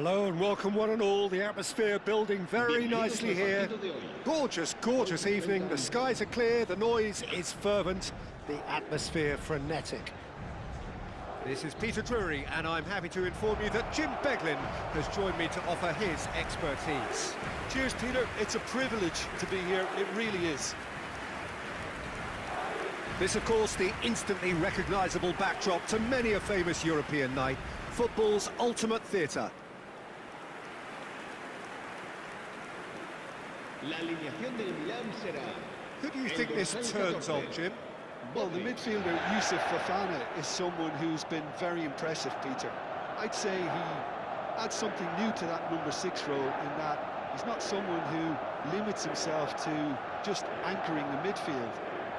Hello and welcome one and all. The atmosphere building very nicely here. Gorgeous, gorgeous evening. The skies are clear, the noise is fervent, the atmosphere frenetic. This is Peter Drury and I'm happy to inform you that Jim Beglin has joined me to offer his expertise. Cheers, Peter. It's a privilege to be here. It really is. This, of course, the instantly recognisable backdrop to many a famous European night. Football's ultimate theatre. Who do you think this turns on, Jim? Well, the midfielder Youssouf Fofana is someone who's been very impressive, Peter. I'd say he adds something new to that number 6 role in that he's not someone who limits himself to just anchoring the midfield.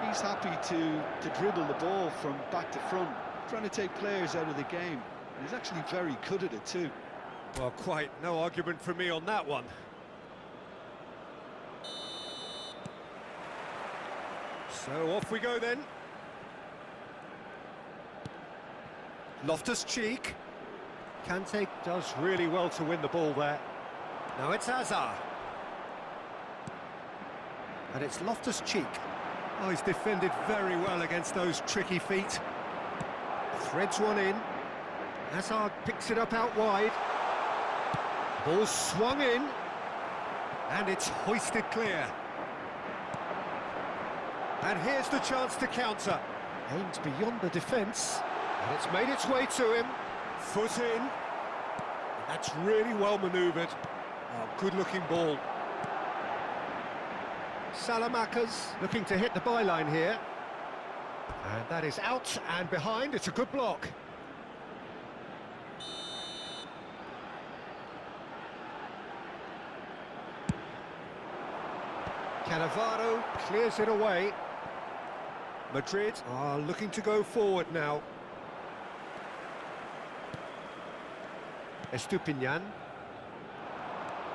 He's happy to dribble the ball from back to front, trying to take players out of the game. And he's actually very good at it too. Well, quite no argument from me on that one. So off we go then. Loftus-Cheek. Kante does really well to win the ball there. Now it's Hazard. And it's Loftus-Cheek. Oh, he's defended very well against those tricky feet. Threads one in. Hazard picks it up out wide. Ball swung in. And it's hoisted clear. And here's the chance to counter. Aims beyond the defence. And it's made its way to him. Foot in. That's really well manoeuvred. Oh, good-looking ball. Salamakas looking to hit the byline here. And that is out and behind. It's a good block. Cannavaro clears it away. Madrid are looking to go forward now. Estupinian.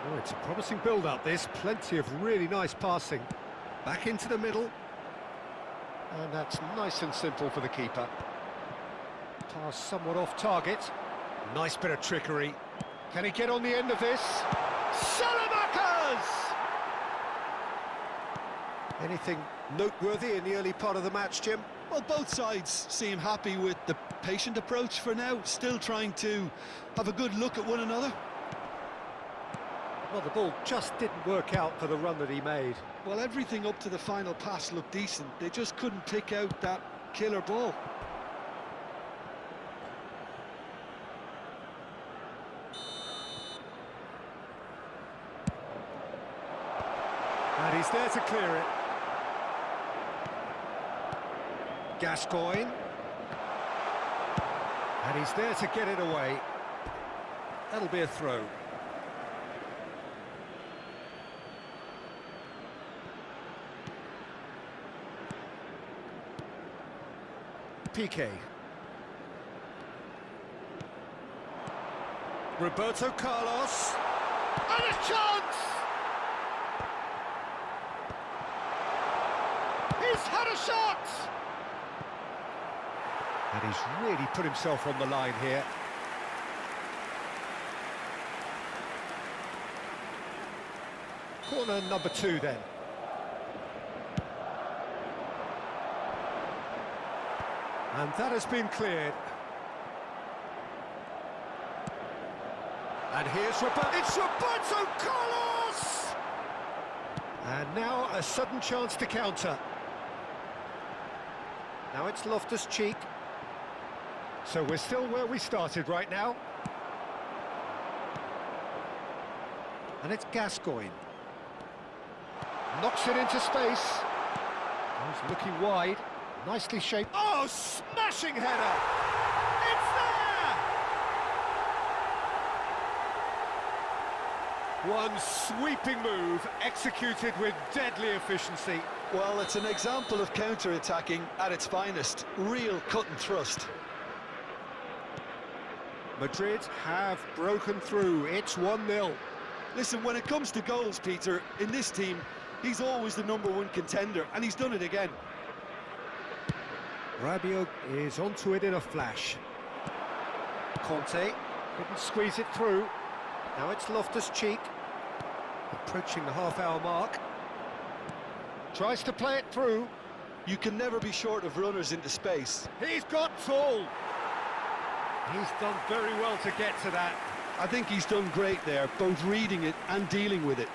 Oh, it's a promising build-up, this. Plenty of really nice passing. Back into the middle. And that's nice and simple for the keeper. Pass somewhat off target. Nice bit of trickery. Can he get on the end of this? Salamakas! Anything noteworthy in the early part of the match, Jim? Well, both sides seem happy with the patient approach for now, still trying to have a good look at one another. Well, the ball just didn't work out for the run that he made. Well, everything up to the final pass looked decent. They just couldn't pick out that killer ball. And he's there to clear it. Gascoigne. And he's there to get it away. That'll be a throw. Piqué. Roberto Carlos. And a chance! He's had a shot! And he's really put himself on the line here. Corner number 2 then. And that has been cleared. And here's it's Roberto Carlos! And now a sudden chance to counter. Now it's Loftus-Cheek. So we're still where we started right now. And it's Gascoigne. Knocks it into space. He's looking wide. Nicely shaped. Oh, smashing header! It's there! One sweeping move, executed with deadly efficiency. Well, it's an example of counter-attacking at its finest. Real cut and thrust. Madrid have broken through. It's 1-0. Listen, when it comes to goals, Peter, in this team, he's always the #1 contender, and he's done it again. Rabiot is onto it in a flash. Conte couldn't squeeze it through. Now it's Loftus-Cheek, approaching the half-hour mark. Tries to play it through. You can never be short of runners into space. He's got tall. He's done very well to get to that. I think he's done great there, both reading it and dealing with it.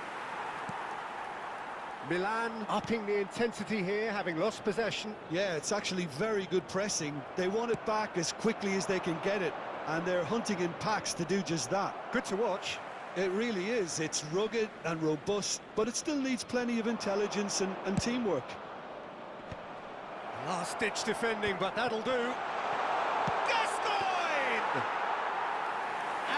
Milan upping the intensity here, having lost possession. Yeah, it's actually very good pressing. They want it back as quickly as they can get it, and they're hunting in packs to do just that. Good to watch. It really is. It's rugged and robust, but it still needs plenty of intelligence and teamwork. Last-ditch defending, but that'll do. Gascoigne!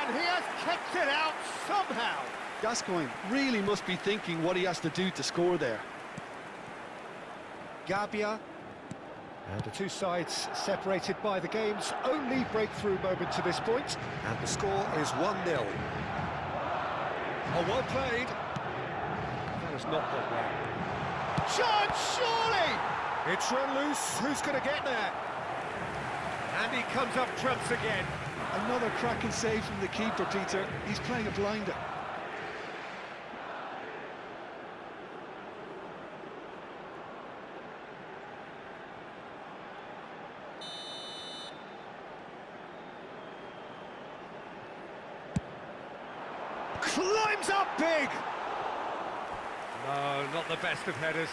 And he has kept it out somehow. Gascoigne really must be thinking what he has to do to score there. Gabia. And the two sides separated by the game's only breakthrough moment to this point. And the score is 1-0. Oh, well played. That has not gone well. Chance, surely! It's run loose. Who's going to get there? And he comes up trumps again. Another cracking save from the keeper, Peter. He's playing a blinder. Climbs up big! No, not the best of headers.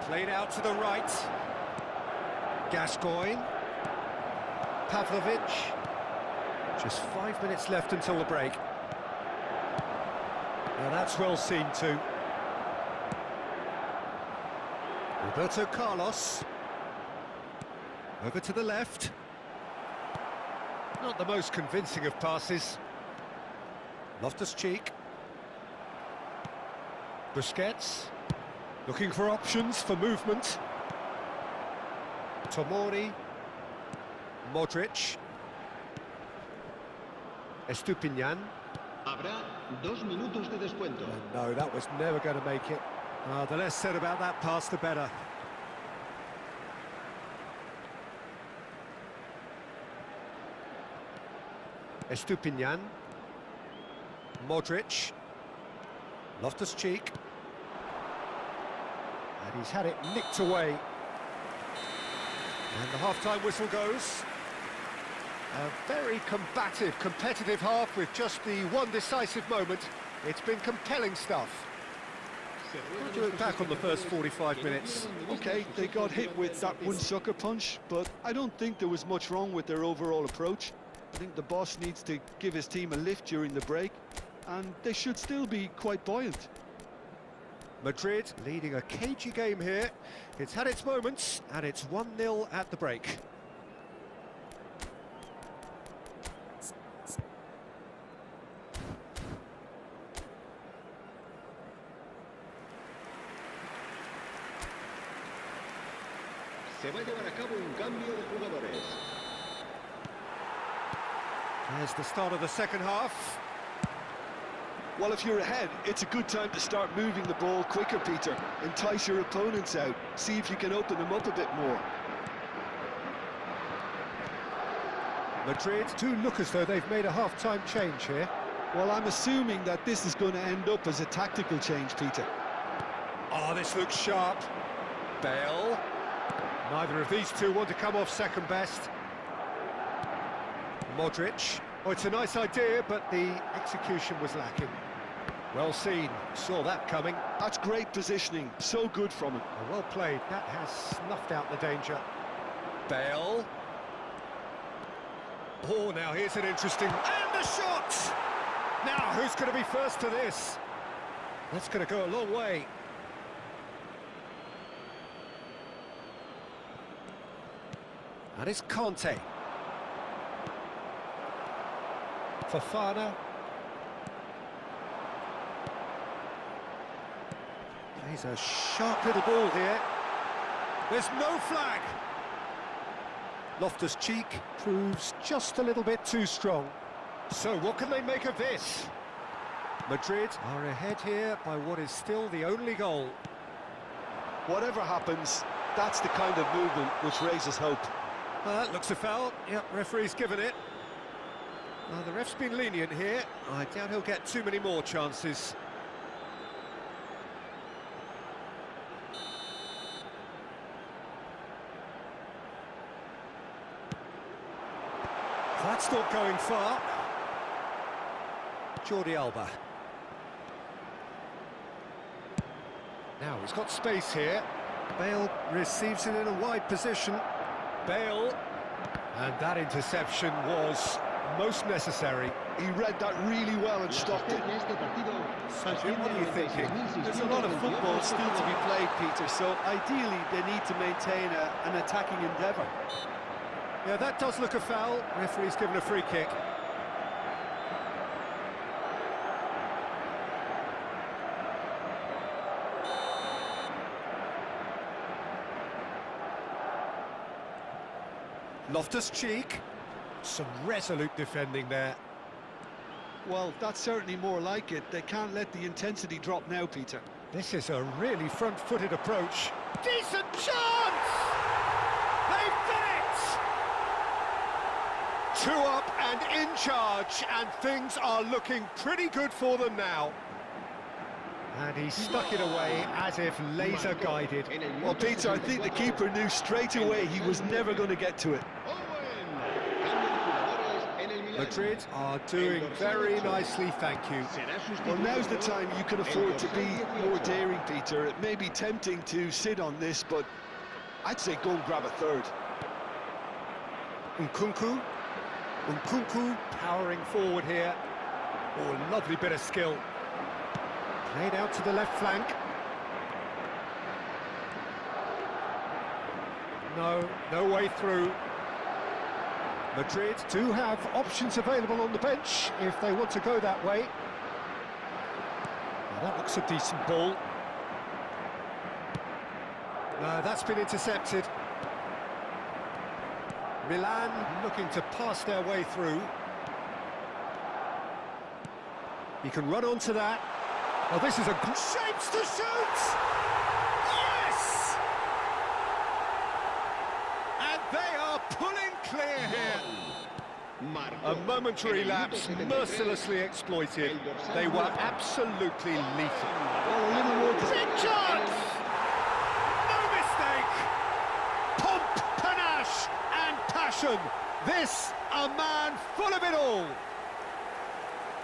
Played out to the right. Gascoigne. Pavlovic. Just 5 minutes left until the break. Now that's well seen too. Roberto Carlos. Over to the left. Not the most convincing of passes. Loftus-Cheek. Busquets. Looking for options for movement. Tomori. Modric. Estupinian. Habrá 2 minutos de descuento. No, that was never going to make it. The less said about that pass, the better. Estupinian. Modric. Loftus-Cheek. And he's had it nicked away. And the half-time whistle goes. A very combative, competitive half with just the one decisive moment. It's been compelling stuff. How do you look back on the first 45 minutes? Okay, they got hit with that one sucker punch, but I don't think there was much wrong with their overall approach. I think the boss needs to give his team a lift during the break, and they should still be quite buoyant. Madrid leading a cagey game here. It's had its moments, and it's 1-0 at the break. Se va a llevar a cabo un cambio de jugadores. There's the start of the second half. Well, if you're ahead, it's a good time to start moving the ball quicker, Peter. Entice your opponents out. See if you can open them up a bit more. Madrid do look as though they've made a half-time change here. Well, I'm assuming that this is going to end up as a tactical change, Peter. Oh, this looks sharp. Bale. Neither of these two want to come off second best. Modric. Oh, it's a nice idea, but the execution was lacking. Well seen. Saw that coming. That's great positioning. So good from him. Oh, well played. That has snuffed out the danger. Bale. Oh, now here's an interesting... And the shot! Now, who's going to be first to this? That's going to go a long way. And it's Conte. Fofana. Plays a sharp little ball here. There's no flag. Loftus-Cheek proves just a little bit too strong. So what can they make of this? Madrid are ahead here by what is still the only goal. Whatever happens, that's the kind of movement which raises hope. Looks a foul. Yep, referee's given it. The ref's been lenient here. I doubt he'll get too many more chances. That's not going far. Jordi Alba. Now he's got space here. Bale receives it in a wide position. Bale. And that interception was most necessary. He read that really well and stopped it. So, Jim, what are you thinking? There's a lot of football still to be played, Peter, so ideally they need to maintain an attacking endeavour. Yeah, that does look a foul. Referee's given a free kick. Loftus-Cheek. Some resolute defending there. Well, that's certainly more like it. They can't let the intensity drop now, Peter. This is a really front-footed approach. Decent chance! They've done it! 2 up and in charge, and things are looking pretty good for them now. And he stuck it away as if laser-guided. Well, Peter, I think the keeper knew straight away he was never going to get to it. Madrid are doing very nicely, thank you. Well, now's the time you can afford to be more daring, Peter. It may be tempting to sit on this, but I'd say go and grab a third. Nkunku powering forward here. Oh, lovely bit of skill. Played out to the left flank. No way through. Madrid do have options available on the bench if they want to go that way. Now that looks a decent ball. That's been intercepted. Milan looking to pass their way through. He can run onto that. Oh, this is a good shapes to shoot! Yes! And they are pulling clear here. A momentary lapse, mercilessly exploited. They were absolutely lethal. Oh, a little more. Big chance! No mistake! Pomp, panache, and passion. This, a man full of it all.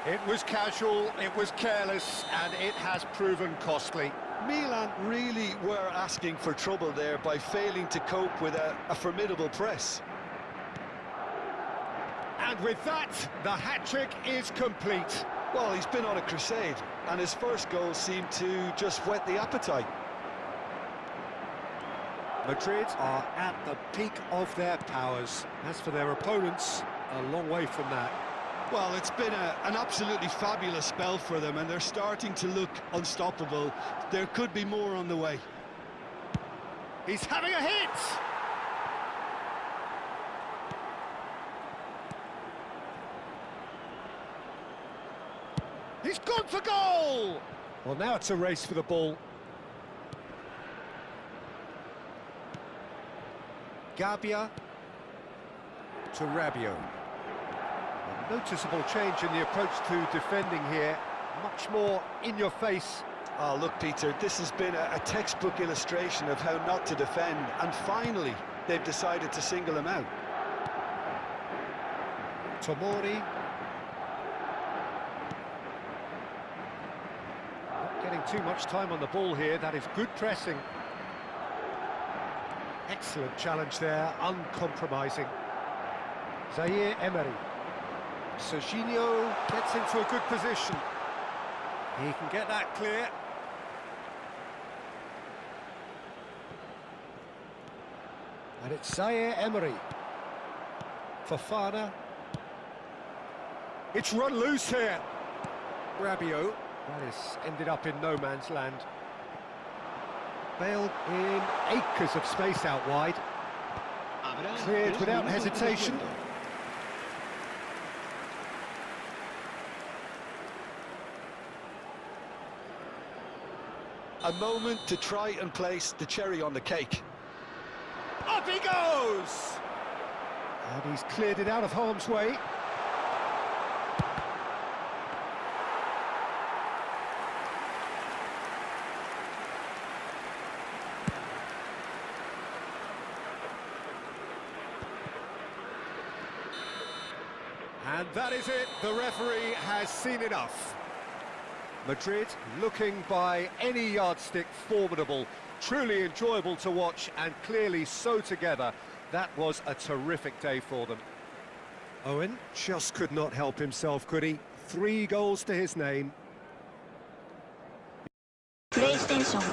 It was casual, it was careless, and it has proven costly. Milan really were asking for trouble there by failing to cope with a formidable press. And with that, the hat-trick is complete. Well, he's been on a crusade, and his first goal seemed to just whet the appetite. Madrid are at the peak of their powers. As for their opponents, a long way from that. Well, it's been an absolutely fabulous spell for them, and they're starting to look unstoppable. There could be more on the way. He's having a hit! He's gone for goal! Well, now it's a race for the ball. Gabia to Rabiot. A noticeable change in the approach to defending here. Much more in your face. Oh, look, Peter, this has been a textbook illustration of how not to defend, and finally, they've decided to single him out. Tomori. Not getting too much time on the ball here. That is good pressing. Excellent challenge there, uncompromising. Zaire Emery. Serginho gets into a good position. He can get that clear. And it's Zaire Emery. Fofana. It's run loose here. Rabiot. That is ended up in no man's land. Bale in acres of space out wide. Cleared without hesitation. A moment to try and place the cherry on the cake. Up he goes! And he's cleared it out of harm's way. And that is it, the referee has seen enough. Madrid looking by any yardstick formidable, truly enjoyable to watch and clearly so together. That was a terrific day for them. Owen just could not help himself, could he? 3 goals to his name. PlayStation